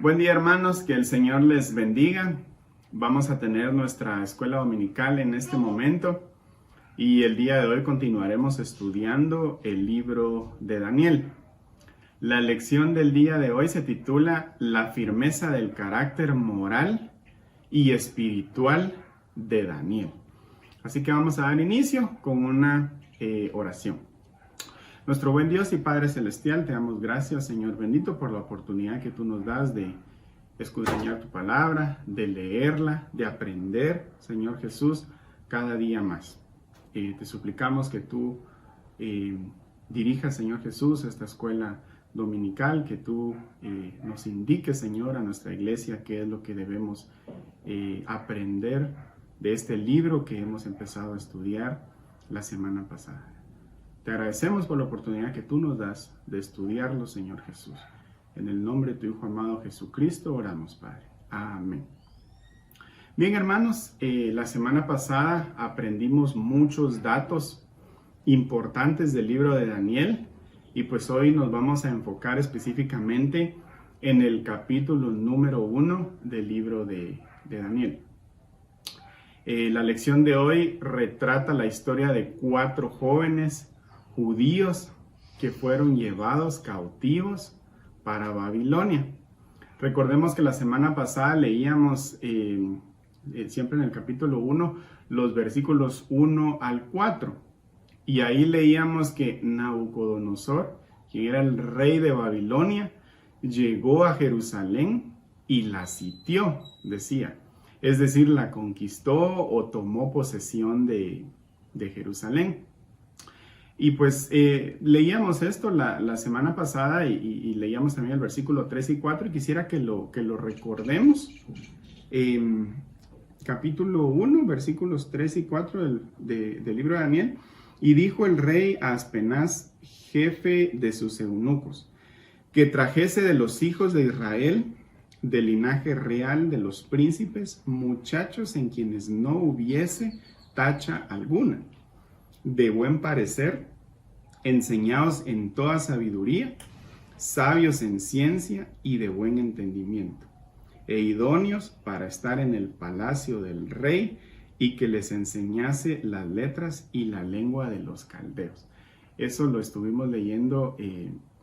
Buen día, hermanos, que el Señor les bendiga. Vamos a tener nuestra escuela dominical en este momento y el día de hoy continuaremos estudiando el libro de Daniel. La lección del día de hoy se titula La firmeza del carácter moral y espiritual de Daniel. Así que vamos a dar inicio con una oración. Nuestro buen Dios y Padre Celestial, te damos gracias, Señor bendito, por la oportunidad que tú nos das de escudriñar tu palabra, de leerla, de aprender, Señor Jesús, cada día más. Te suplicamos que tú dirijas, Señor Jesús, esta escuela dominical, que tú nos indiques, Señor, a nuestra iglesia qué es lo que debemos aprender de este libro que hemos empezado a estudiar la semana pasada. Te agradecemos por la oportunidad que tú nos das de estudiarlo, Señor Jesús. En el nombre de tu Hijo amado Jesucristo oramos, Padre. Amén. Bien, hermanos, la semana pasada aprendimos muchos datos importantes del libro de Daniel y pues hoy nos vamos a enfocar específicamente en el capítulo número 1 del libro de Daniel. La lección de hoy retrata la historia de 4 jóvenes judíos que fueron llevados cautivos para Babilonia. Recordemos que la semana pasada leíamos siempre en el capítulo 1 los versículos 1 al 4 y ahí leíamos que Nabucodonosor, quien era el rey de Babilonia, llegó a Jerusalén y la sitió, decía, es decir, la conquistó o tomó posesión de Jerusalén. Y pues leíamos esto la semana pasada y leíamos también el versículo 3 y 4 y quisiera que lo recordemos. Capítulo 1, versículos 3 y 4 del libro de Daniel. Y dijo el rey a Aspenaz, jefe de sus eunucos, que trajese de los hijos de Israel, del linaje real de los príncipes, muchachos en quienes no hubiese tacha alguna, de buen parecer, enseñados en toda sabiduría, sabios en ciencia y de buen entendimiento, e idóneos para estar en el palacio del rey, y que les enseñase las letras y la lengua de los caldeos. Eso lo estuvimos leyendo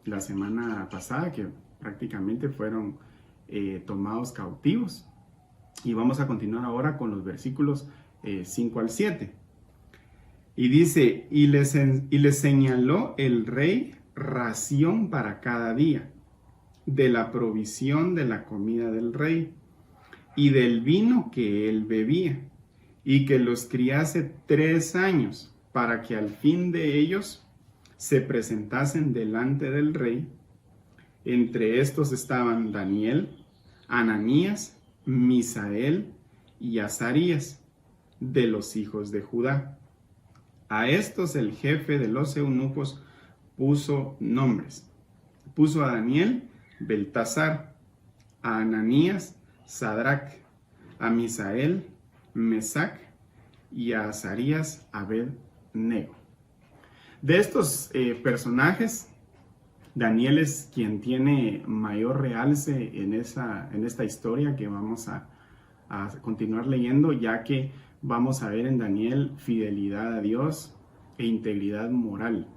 la semana pasada, que prácticamente fueron tomados cautivos. Y vamos a continuar ahora con los versículos 5 al 7. Y dice, y les señaló el rey ración para cada día, de la provisión de la comida del rey, y del vino que él bebía, y que los criase 3 años, para que al fin de ellos se presentasen delante del rey. Entre estos estaban Daniel, Ananías, Misael y Azarías, de los hijos de Judá. A estos el jefe de los eunucos puso nombres. Puso a Daniel Beltasar, a Ananías Sadrac, a Misael Mesac y a Azarías Abed-nego. De estos personajes, Daniel es quien tiene mayor realce en esta historia que vamos a continuar leyendo, ya que vamos a ver en Daniel fidelidad a Dios e integridad moral.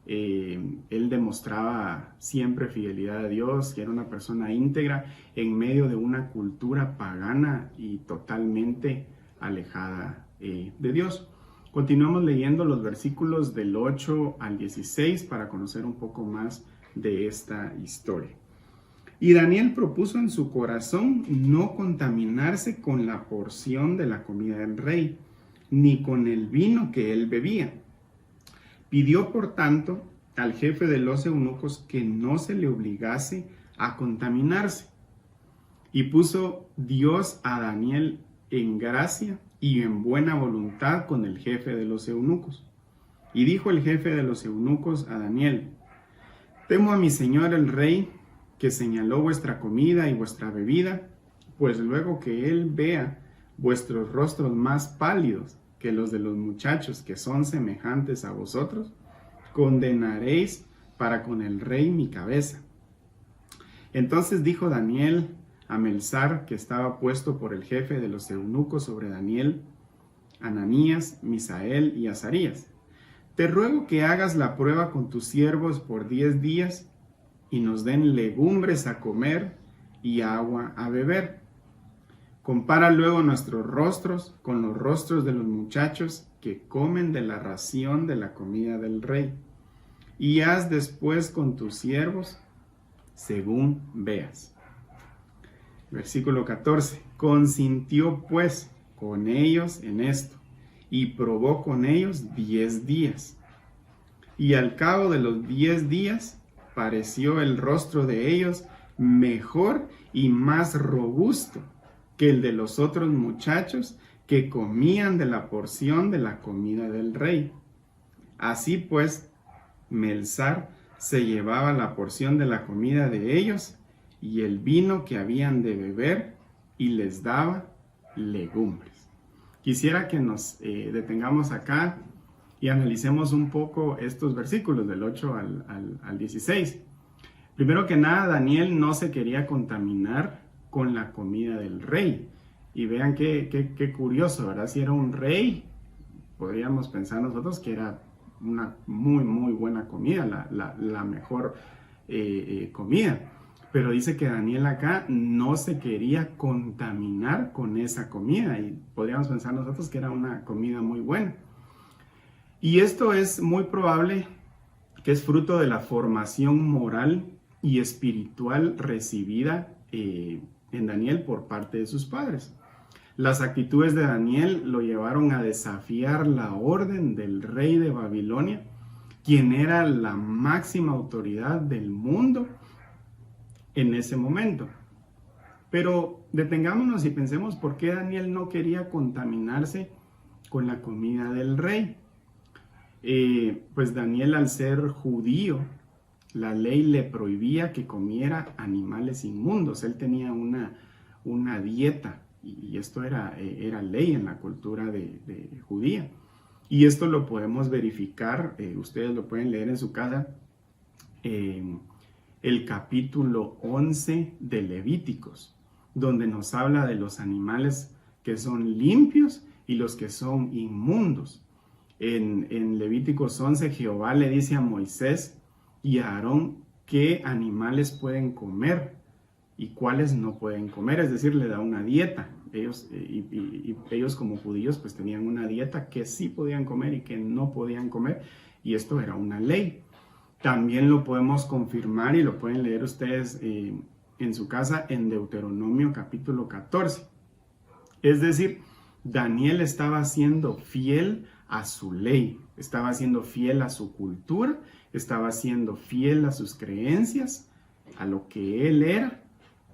Él demostraba siempre fidelidad a Dios, que era una persona íntegra en medio de una cultura pagana y totalmente alejada de Dios. Continuamos leyendo los versículos del 8 al 16 para conocer un poco más de esta historia. Y Daniel propuso en su corazón no contaminarse con la porción de la comida del rey, ni con el vino que él bebía. Pidió, por tanto, al jefe de los eunucos que no se le obligase a contaminarse. Y puso Dios a Daniel en gracia y en buena voluntad con el jefe de los eunucos. Y dijo el jefe de los eunucos a Daniel: temo a mi señor el rey, que señaló vuestra comida y vuestra bebida, pues luego que él vea vuestros rostros más pálidos que los de los muchachos que son semejantes a vosotros, condenaréis para con el rey mi cabeza. Entonces dijo Daniel a Melzar, que estaba puesto por el jefe de los eunucos sobre Daniel, Ananías, Misael y Azarías: te ruego que hagas la prueba con tus siervos por 10 días y nos den legumbres a comer y agua a beber. Compara luego nuestros rostros con los rostros de los muchachos que comen de la ración de la comida del rey, y haz después con tus siervos según veas. Versículo 14. Consintió pues con ellos en esto, y probó con ellos 10 días. Y al cabo de los 10 días pareció el rostro de ellos mejor y más robusto que el de los otros muchachos que comían de la porción de la comida del rey. Así pues, Melzar se llevaba la porción de la comida de ellos y el vino que habían de beber, y les daba legumbres. Quisiera que nos detengamos acá y analicemos un poco estos versículos del 8 al 16. Primero que nada, Daniel no se quería contaminar con la comida del rey. Y vean qué curioso, ¿verdad? Si era un rey, podríamos pensar nosotros que era una muy buena comida, la mejor comida. Pero dice que Daniel acá no se quería contaminar con esa comida, y podríamos pensar nosotros que era una comida muy buena. Y esto es muy probable que es fruto de la formación moral y espiritual recibida en Daniel por parte de sus padres. Las actitudes de Daniel lo llevaron a desafiar la orden del rey de Babilonia, quien era la máxima autoridad del mundo en ese momento. Pero detengámonos y pensemos por qué Daniel no quería contaminarse con la comida del rey. Pues Daniel, al ser judío, la ley le prohibía que comiera animales inmundos. Él tenía una dieta, y esto era ley en la cultura de judía. Y esto lo podemos verificar, ustedes lo pueden leer en su casa, el capítulo 11 de Levíticos, donde nos habla de los animales que son limpios y los que son inmundos. En Levíticos 11, Jehová le dice a Moisés y a Aarón qué animales pueden comer y cuáles no pueden comer, es decir, le da una dieta. Ellos, ellos como judíos pues tenían una dieta que sí podían comer y que no podían comer, y esto era una ley. También lo podemos confirmar y lo pueden leer ustedes en su casa en Deuteronomio capítulo 14. Es decir, Daniel estaba siendo fiel a su ley, estaba siendo fiel a su cultura, estaba siendo fiel a sus creencias, a lo que él era,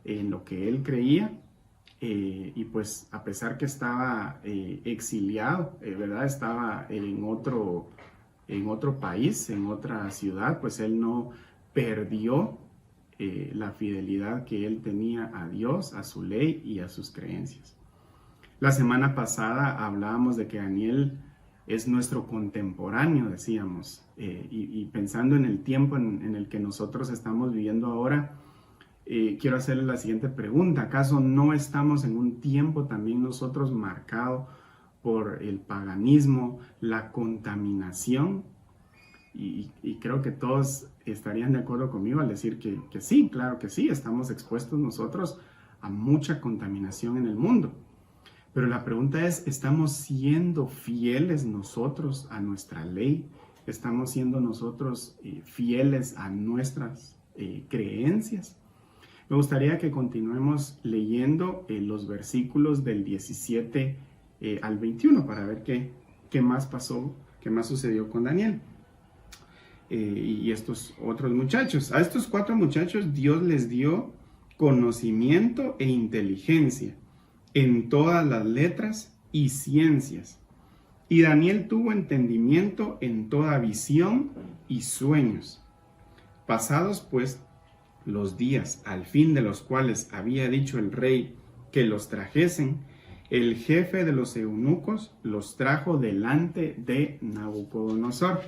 en lo que él creía, y pues a pesar que estaba exiliado, ¿verdad? Estaba en otro país, en otra ciudad, pues él no perdió la fidelidad que él tenía a Dios, a su ley y a sus creencias. La semana pasada hablábamos de que Daniel es nuestro contemporáneo, decíamos, y pensando en el tiempo en el que nosotros estamos viviendo ahora, quiero hacerle la siguiente pregunta: ¿acaso no estamos en un tiempo también nosotros marcado por el paganismo, la contaminación? Y creo que todos estarían de acuerdo conmigo al decir que sí, claro que sí, estamos expuestos nosotros a mucha contaminación en el mundo. Pero la pregunta es, ¿estamos siendo fieles nosotros a nuestra ley? ¿Estamos siendo nosotros fieles a nuestras creencias? Me gustaría que continuemos leyendo los versículos del 17 al 21 para ver qué más pasó, qué más sucedió con Daniel y estos otros muchachos. A estos 4 muchachos Dios les dio conocimiento e inteligencia en todas las letras y ciencias. Y Daniel tuvo entendimiento en toda visión y sueños. Pasados pues los días al fin de los cuales había dicho el rey que los trajesen, el jefe de los eunucos los trajo delante de Nabucodonosor.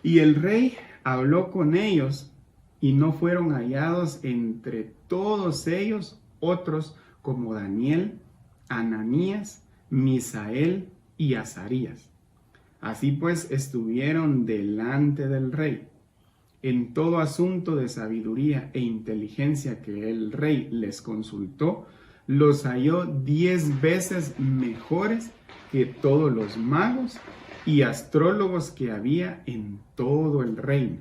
Y el rey habló con ellos y no fueron hallados entre todos ellos otros como Daniel, Ananías, Misael y Azarías. Así pues estuvieron delante del rey. En todo asunto de sabiduría e inteligencia que el rey les consultó, los halló 10 veces mejores que todos los magos y astrólogos que había en todo el reino.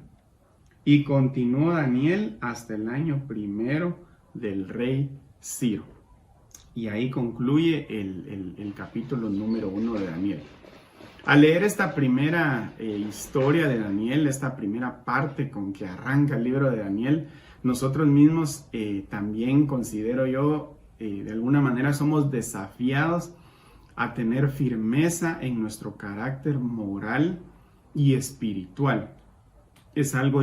Y continuó Daniel hasta el año primero del rey Ciro. Y ahí concluye el capítulo número 1 de Daniel. Al leer esta primera historia de Daniel, esta primera parte con que arranca el libro de Daniel, nosotros mismos también considero yo, de alguna manera somos desafiados a tener firmeza en nuestro carácter moral y espiritual. Es algo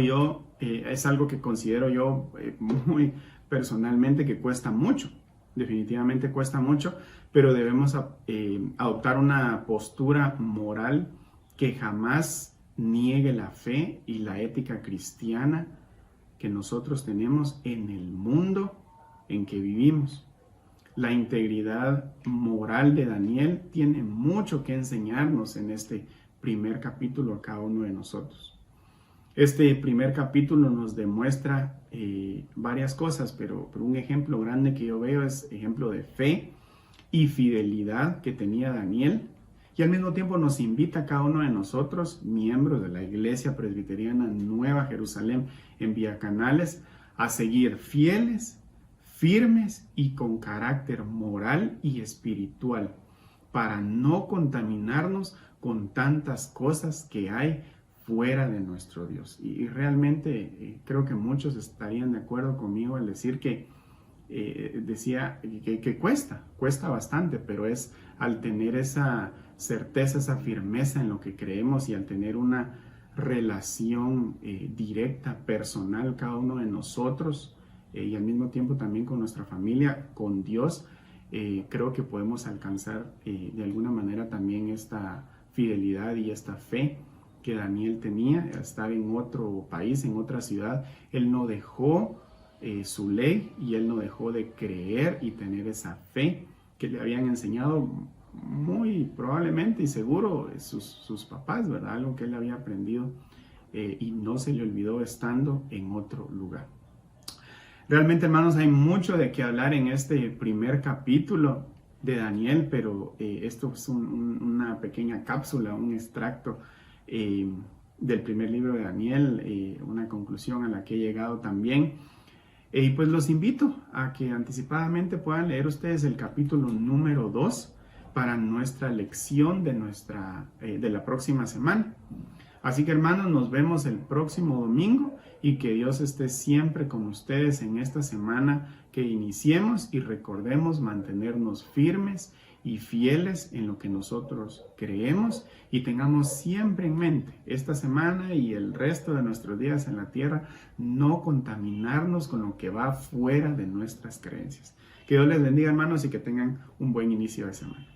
que considero yo muy personalmente que cuesta mucho. Definitivamente cuesta mucho, pero debemos adoptar una postura moral que jamás niegue la fe y la ética cristiana que nosotros tenemos en el mundo en que vivimos. La integridad moral de Daniel tiene mucho que enseñarnos en este primer capítulo a cada uno de nosotros. Este primer capítulo nos demuestra varias cosas, pero un ejemplo grande que yo veo es ejemplo de fe y fidelidad que tenía Daniel, y al mismo tiempo nos invita a cada uno de nosotros, miembros de la Iglesia Presbiteriana Nueva Jerusalén en Vía Canales, a seguir fieles, firmes y con carácter moral y espiritual, para no contaminarnos con tantas cosas que hay fuera de nuestro Dios. Y realmente creo que muchos estarían de acuerdo conmigo al decir que decía que cuesta bastante, pero es al tener esa certeza, esa firmeza en lo que creemos y al tener una relación directa, personal, cada uno de nosotros y al mismo tiempo también con nuestra familia, con Dios, creo que podemos alcanzar de alguna manera también esta fidelidad y esta fe que Daniel tenía. Estar en otro país, en otra ciudad. Él no dejó su ley y él no dejó de creer y tener esa fe que le habían enseñado muy probablemente y seguro sus papás, ¿verdad? Algo que él había aprendido y no se le olvidó estando en otro lugar. Realmente, hermanos, hay mucho de qué hablar en este primer capítulo de Daniel, pero esto es una pequeña cápsula, un extracto del primer libro de Daniel, una conclusión a la que he llegado también. Y pues los invito a que anticipadamente puedan leer ustedes el capítulo número 2 para nuestra lección de la próxima semana. Así que, hermanos, nos vemos el próximo domingo y que Dios esté siempre con ustedes en esta semana que iniciemos, y recordemos mantenernos firmes y fieles en lo que nosotros creemos, y tengamos siempre en mente esta semana y el resto de nuestros días en la tierra, no contaminarnos con lo que va fuera de nuestras creencias. Que Dios les bendiga, hermanos, y que tengan un buen inicio de semana.